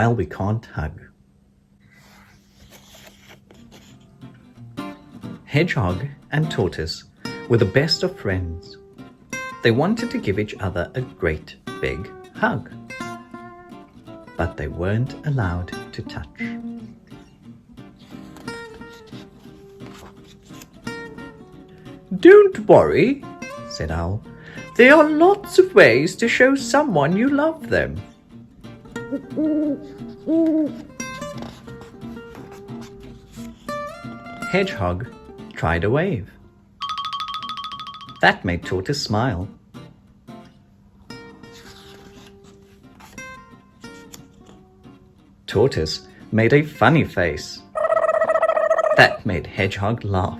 while we can't hug. Hedgehog and Tortoise were the best of friends. They wanted to give each other a great big hug, but they weren't allowed to touch. "Don't worry," said Owl. "There are lots of ways to show someone you love them." Hedgehog tried a wave. That made Tortoise smile. Tortoise made a funny face. That made Hedgehog laugh.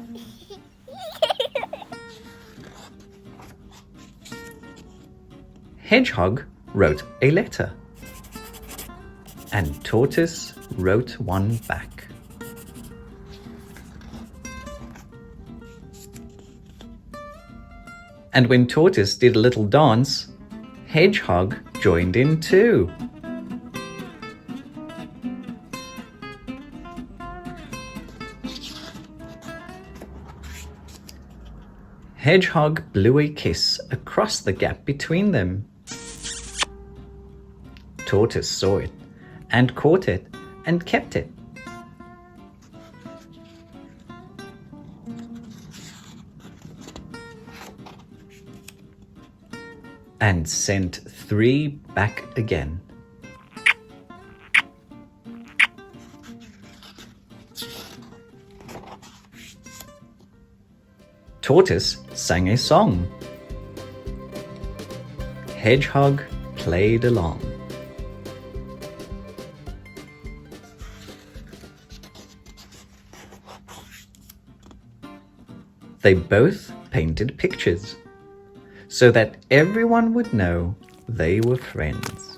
Hedgehog wrote a letter, and Tortoise wrote one back. And when Tortoise did a little dance, Hedgehog joined in too. Hedgehog blew a kiss across the gap between them. Tortoise saw it, and caught it, and kept it. And sent 3 back again. Tortoise sang a song. Hedgehog played along. They both painted pictures, so that everyone would know they were friends.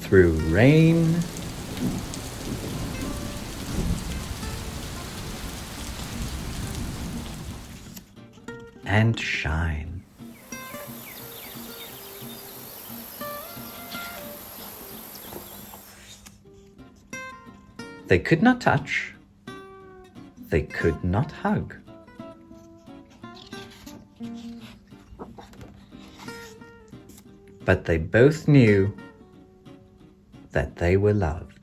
Through rain and shine. They could not touch. They could not hug. But they both knew that they were loved.